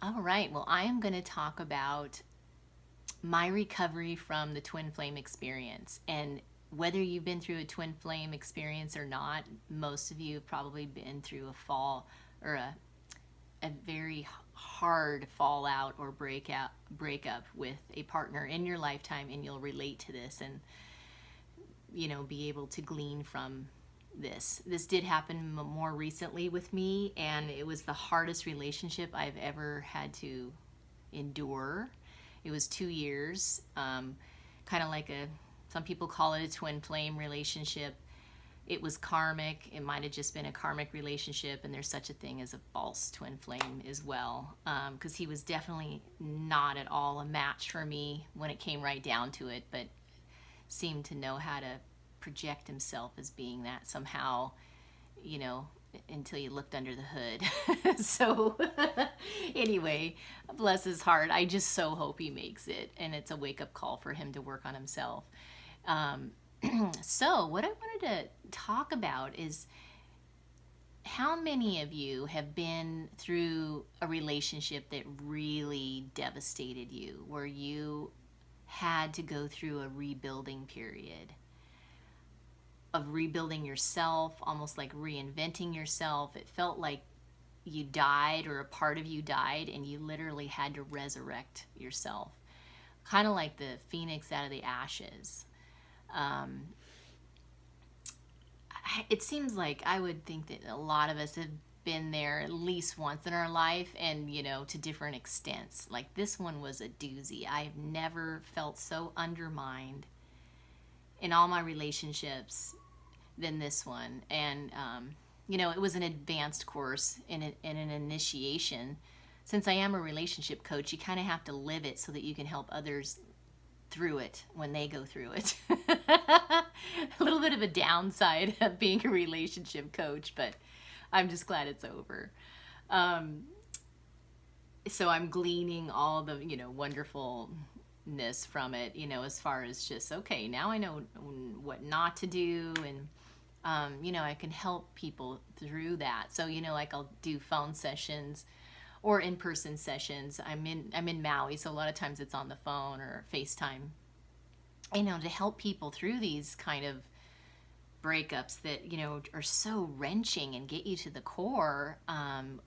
All right, well, I am going to talk about my recovery from the twin flame experience. And whether you've been through a twin flame experience or not, most of you have probably been through a fall or a very hard fallout or breakup with a partner in your lifetime, and you'll relate to this and be able to glean from this did happen more recently with me, and it was the hardest relationship I've ever had to endure. It was 2 years, kind of like some people call it a twin flame relationship. It was karmic. It might have just been a karmic relationship, and there's such a thing as a false twin flame as well, because he was definitely not at all a match for me when it came right down to it, but seemed to know how to project himself as being that somehow, you know, until you looked under the hood. So, anyway, bless his heart. I just so hope he makes it, and it's a wake up call for him to work on himself. Um, so, what I wanted to talk about is how many of you have been through a relationship that really devastated you, where you had to go through a rebuilding period of rebuilding yourself, almost like reinventing yourself. It felt like you died, or a part of you died, and you literally had to resurrect yourself. Kind of like the phoenix out of the ashes. Um, it seems like I would think that a lot of us have been there at least once in our life, and to different extents. Like, this one was a doozy. I've never felt so undermined in all my relationships than this one. And it was an advanced course in an initiation. Since I am a relationship coach, you kind of have to live it so that you can help others through it when they go through it. A little bit of a downside of being a relationship coach, but I'm just glad it's over. So I'm gleaning all the wonderfulness from it, as far as just, okay, now I know what not to do, and I can help people through that. So like, I'll do phone sessions or in-person sessions. I'm in Maui, so a lot of times it's on the phone or FaceTime, to help people through these kind of breakups that are so wrenching and get you to the core. And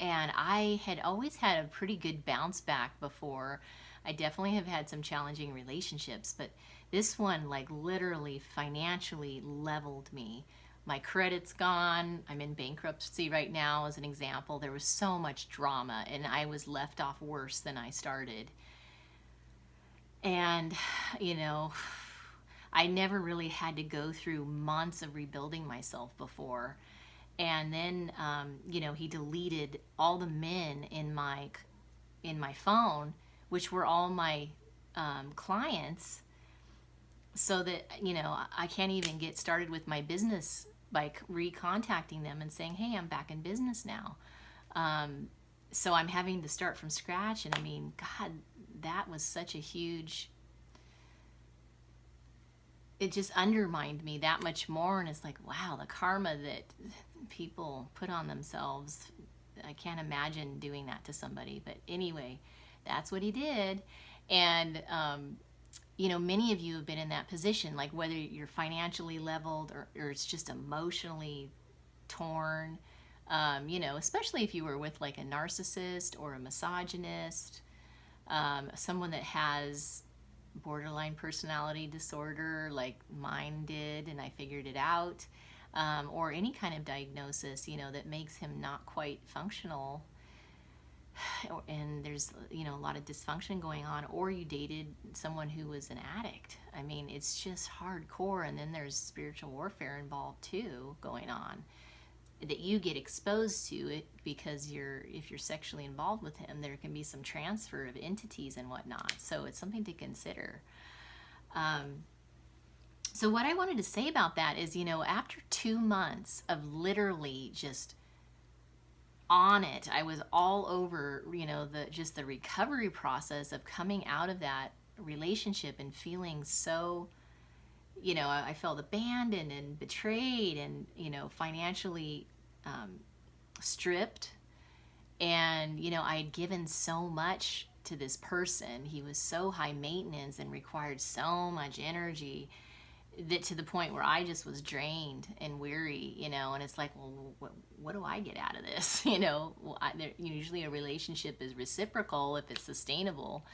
I had always had a pretty good bounce back before. I definitely have had some challenging relationships, but this one, like, literally financially leveled me. My credit's gone. I'm in bankruptcy right now, as an example. There was so much drama, and I was left off worse than I started. And, I never really had to go through months of rebuilding myself before. And then, he deleted all the men in my phone, which were all my clients, so that I can't even get started with my business by recontacting them and saying, hey, I'm back in business now. So I'm having to start from scratch, and I mean, God, that was such a huge, it just undermined me that much more. And it's like, wow, the karma that people put on themselves, I can't imagine doing that to somebody. But anyway, that's what he did. And many of you have been in that position, like whether you're financially leveled or it's just emotionally torn, especially if you were with like a narcissist or a misogynist, someone that has borderline personality disorder like mine did, and I figured it out, or any kind of diagnosis, that makes him not quite functional, and there's a lot of dysfunction going on, or you dated someone who was an addict. I mean, it's just hardcore. And then there's spiritual warfare involved too going on, that you get exposed to it, because if you're sexually involved with him, there can be some transfer of entities and whatnot. So it's something to consider. So what I wanted to say about that is, after 2 months of literally just on it, I was all over, the recovery process of coming out of that relationship and feeling so, I felt abandoned and betrayed and, financially stripped. And, I had given so much to this person. He was so high maintenance and required so much energy that to the point where I just was drained and weary, and it's like, well, what do I get out of this? Well, usually a relationship is reciprocal if it's sustainable,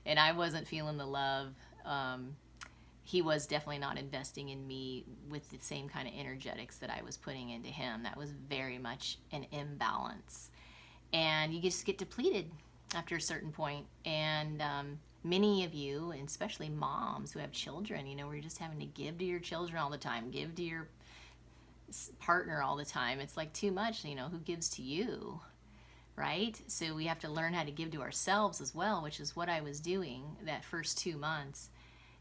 and I wasn't feeling the love. He was definitely not investing in me with the same kind of energetics that I was putting into him. That was very much an imbalance. And you just get depleted after a certain point. And many of you, and especially moms who have children, where you're just having to give to your children all the time, give to your partner all the time. It's like too much, who gives to you, right? So we have to learn how to give to ourselves as well, which is what I was doing that first 2 months.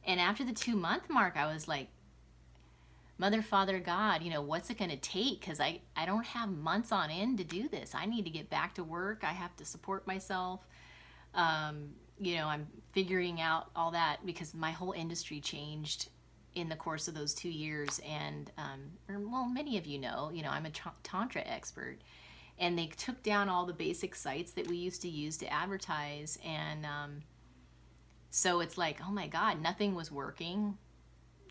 And after the 2-month mark, I was like, Mother, Father, God, what's it going to take? Because I don't have months on end to do this. I need to get back to work. I have to support myself. I'm figuring out all that because my whole industry changed in the course of those 2 years. And, many of I'm a Tantra expert. And they took down all the basic sites that we used to use to advertise. And so it's like, oh my God, nothing was working.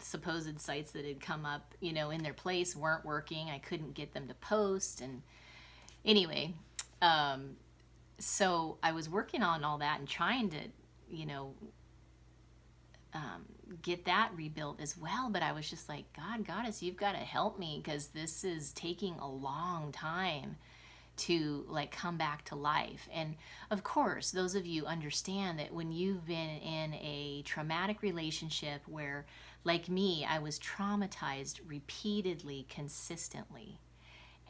Supposed sites that had come up, in their place weren't working. I couldn't get them to post. And anyway, so I was working on all that and trying to, get that rebuilt as well. But I was just like, God, Goddess, you've got to help me, because this is taking a long time to come back to life. And of course, those of you understand that when you've been in a traumatic relationship where, like me, I was traumatized repeatedly, consistently,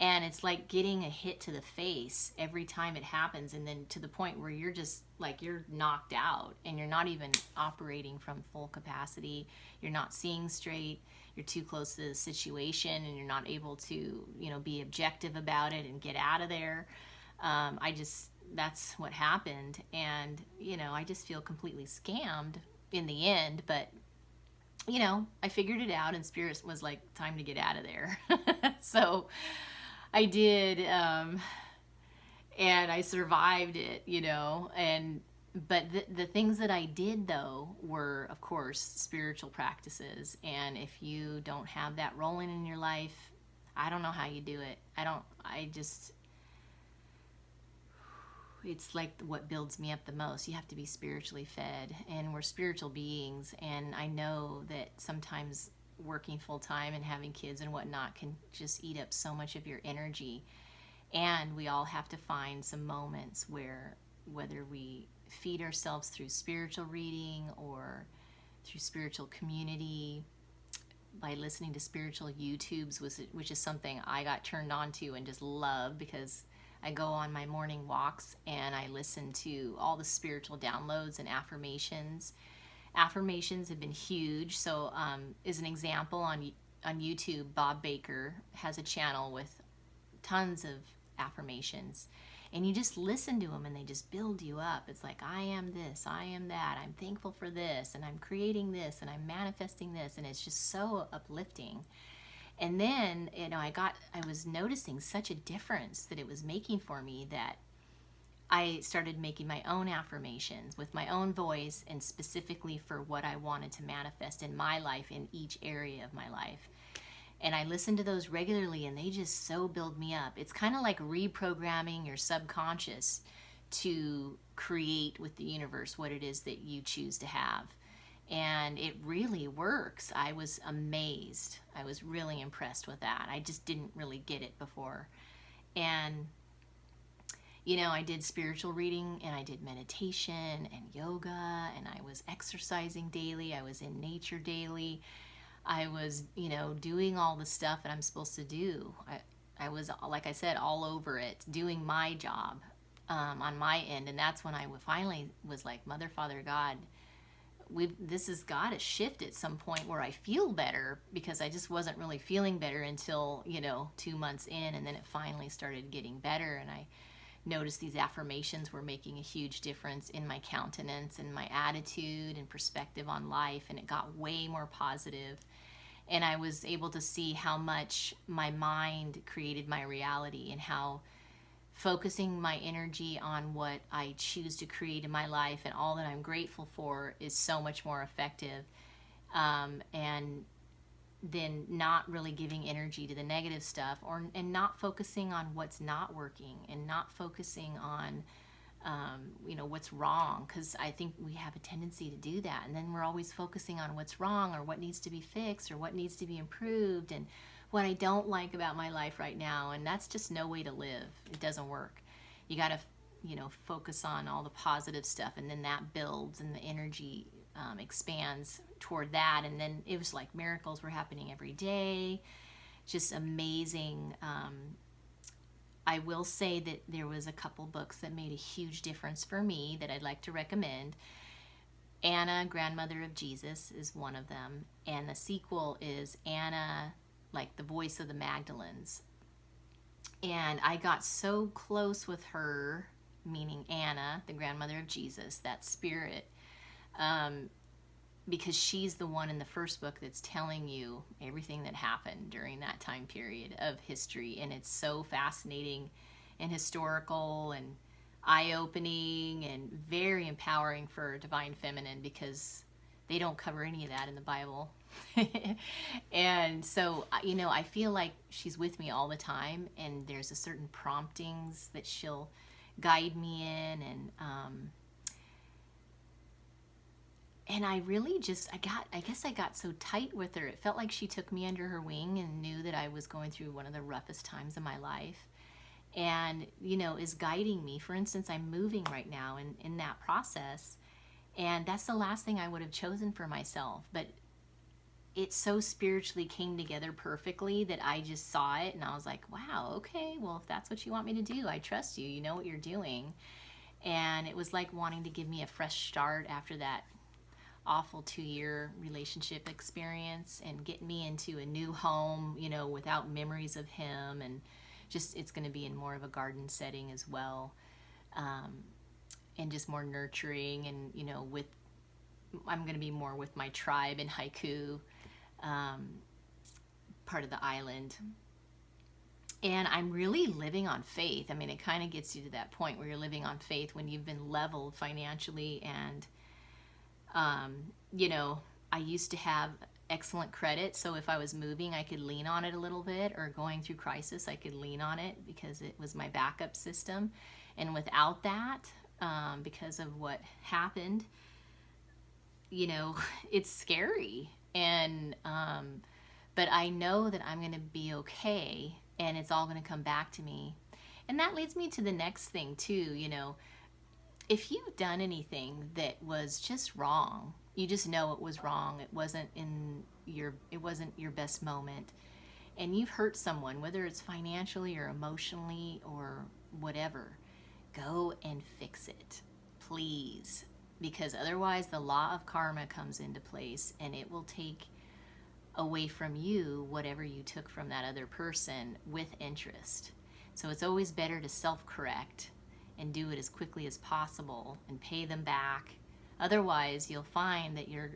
and it's like getting a hit to the face every time it happens, and then to the point where you're just like, you're knocked out and you're not even operating from full capacity. You're not seeing straight. You're too close to the situation and you're not able to, be objective about it and get out of there. That's what happened. And, I just feel completely scammed in the end. But, I figured it out, and Spirit was like, time to get out of there. So I did. And I survived it, but the things that I did, though, were, of course, spiritual practices. And if you don't have that rolling in your life, I don't know how you do it. It's like what builds me up the most. You have to be spiritually fed, and we're spiritual beings. And I know that sometimes working full time and having kids and whatnot can just eat up so much of your energy. And we all have to find some moments where, whether we feed ourselves through spiritual reading or through spiritual community, by listening to spiritual YouTubes, which is something I got turned on to and just love, because I go on my morning walks and I listen to all the spiritual downloads and affirmations. Affirmations have been huge. So as an example, on YouTube, Bob Baker has a channel with tons of affirmations, and you just listen to them and they just build you up. It's like, I am this, I am that, I'm thankful for this, and I'm creating this, and I'm manifesting this, and it's just so uplifting. And then, I was noticing such a difference that it was making for me, that I started making my own affirmations with my own voice, and specifically for what I wanted to manifest in my life, in each area of my life. And I listen to those regularly, and they just so build me up. It's kind of like reprogramming your subconscious to create with the universe what it is that you choose to have. And it really works. I was amazed. I was really impressed with that. I just didn't really get it before. And, I did spiritual reading, and I did meditation and yoga, and I was exercising daily. I was in nature daily. I was, doing all the stuff that I'm supposed to do. I was, like I said, all over it, doing my job on my end. And that's when I finally was like, Mother, Father, God, this has got to shift at some point where I feel better, because I just wasn't really feeling better until, 2 months in. And then it finally started getting better. And I noticed these affirmations were making a huge difference in my countenance and my attitude and perspective on life. And it got way more positive. And I was able to see how much my mind created my reality, and how focusing my energy on what I choose to create in my life and all that I'm grateful for is so much more effective. And then not really giving energy to the negative stuff, and not focusing on what's not working, and not focusing on what's wrong, because I think we have a tendency to do that, and then we're always focusing on what's wrong or what needs to be fixed or what needs to be improved and what I don't like about my life right now, and that's just no way to live. It doesn't work. You got to focus on all the positive stuff, and then that builds and the energy expands toward that. And then it was like miracles were happening every day, just amazing. I will say that there was a couple books that made a huge difference for me that I'd like to recommend. Anna, Grandmother of Jesus, is one of them, and the sequel is Anna, like the voice of the Magdalens. And I got so close with her, meaning Anna, the grandmother of Jesus, that spirit, because she's the one in the first book that's telling you everything that happened during that time period of history. And it's so fascinating and historical and eye-opening and very empowering for divine feminine, because they don't cover any of that in the Bible. And so, I feel like she's with me all the time, and there's a certain promptings that she'll guide me in, and I really just, I guess I got so tight with her. It felt like she took me under her wing and knew that I was going through one of the roughest times of my life, and, is guiding me. For instance, I'm moving right now in that process, and that's the last thing I would have chosen for myself, but it so spiritually came together perfectly that I just saw it and I was like, wow, okay, well, if that's what you want me to do, I trust you. You know what you're doing. And it was like wanting to give me a fresh start after that awful 2-year relationship experience, and get me into a new home, without memories of him, and just, it's going to be in more of a garden setting as well, and just more nurturing, and I'm going to be more with my tribe in Haiku, part of the island. And I'm really living on faith. I mean, it kind of gets you to that point where you're living on faith when you've been leveled financially. And, I used to have excellent credit. So if I was moving, I could lean on it a little bit, or going through crisis, I could lean on it because it was my backup system. And without that, because of what happened, it's scary. And, but I know that I'm going to be okay, and it's all going to come back to me. And that leads me to the next thing too. If you've done anything that was just wrong, you just know it was wrong. It wasn't your best moment, and you've hurt someone, whether it's financially or emotionally or whatever, go and fix it, please. Because otherwise the law of karma comes into place, and it will take away from you whatever you took from that other person with interest. So it's always better to self-correct and do it as quickly as possible and pay them back. Otherwise, you'll find that you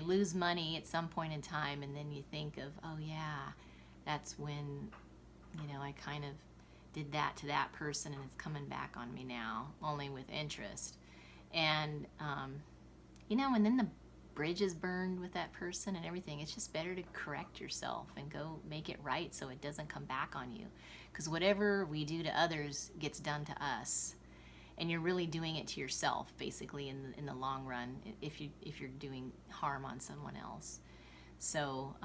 lose money at some point in time, and then you think of, oh yeah, that's when, I kind of did that to that person, and it's coming back on me now, only with interest. And, and then the bridge is burned with that person and everything. It's just better to correct yourself and go make it right so it doesn't come back on you. Because whatever we do to others gets done to us. And you're really doing it to yourself, basically, in the long run, if you're doing harm on someone else. So,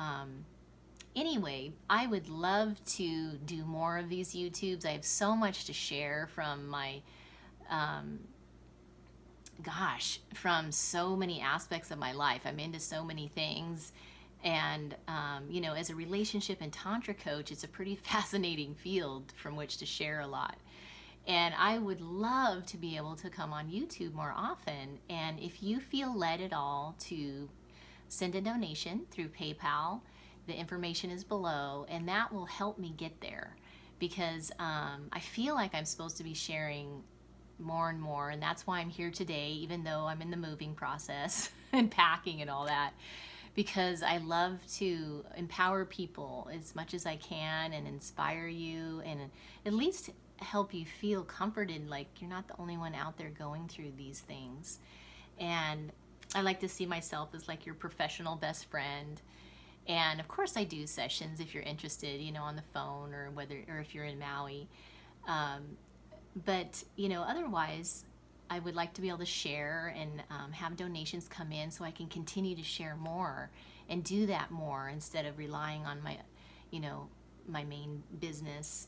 anyway, I would love to do more of these YouTubes. I have so much to share from my, from so many aspects of my life. I'm into so many things. And, as a relationship and Tantra coach, it's a pretty fascinating field from which to share a lot. And I would love to be able to come on YouTube more often. And if you feel led at all to send a donation through PayPal, the information is below, and that will help me get there. Because I feel like I'm supposed to be sharing more and more, and that's why I'm here today, even though I'm in the moving process and packing and all that. Because I love to empower people as much as I can and inspire you, and at least help you feel comforted, like you're not the only one out there going through these things. And I like to see myself as like your professional best friend. And of course I do sessions if you're interested, on the phone, or if you're in Maui. But otherwise, I would like to be able to share and have donations come in so I can continue to share more and do that more instead of relying on my main business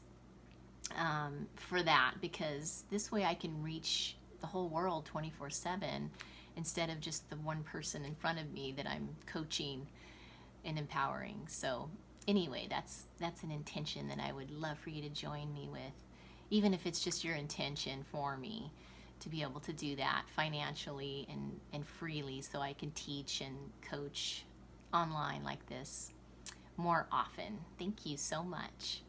for that, because this way I can reach the whole world 24/7 instead of just the one person in front of me that I'm coaching and empowering. So anyway, that's an intention that I would love for you to join me with, even if it's just your intention for me to be able to do that financially and freely, so I can teach and coach online like this more often. Thank you so much.